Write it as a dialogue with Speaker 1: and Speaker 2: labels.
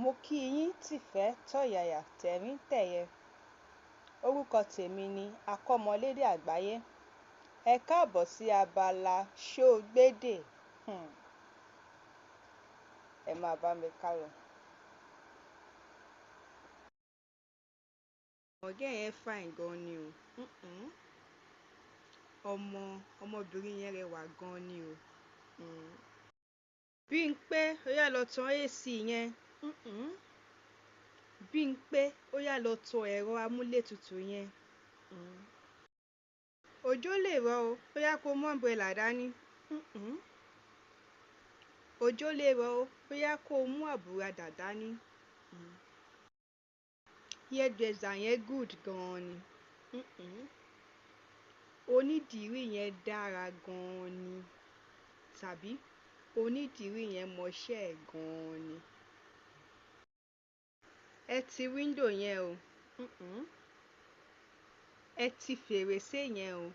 Speaker 1: Mo kí yín tìfẹ́ tọ̀yàyà tẹ̀rín tẹ̀yẹ. Orúkọ tèmi ni Akọ́mọlédè Àgbáyé. Ẹ káàbọ̀ sí abala Ṣóogbédè. Ẹ máa bá mi kálọ. Ọ̀gá yẹn fine gan ni o. Ọmọbìnrin yẹn rẹwà gan ni o. Bímpé, ó yá lọ tan AC yẹn. Bímpé, ó yá lọ tan ẹ̀rọ amúlétutù yẹn. Òjò lè rọ̀ o, ó yá kó mú umbrella dání. Òjò lè rọ̀ o, ó yá kó mú àbùradà dání. Hairdresser yẹn good gan ni. Onídìrí yẹn dára gan ni. Tàbí onídìrí yẹn mọṣẹ́ ẹ̀ gan ni. Ẹ ti window yẹn o. Ẹ ti fèrèsé yẹn o.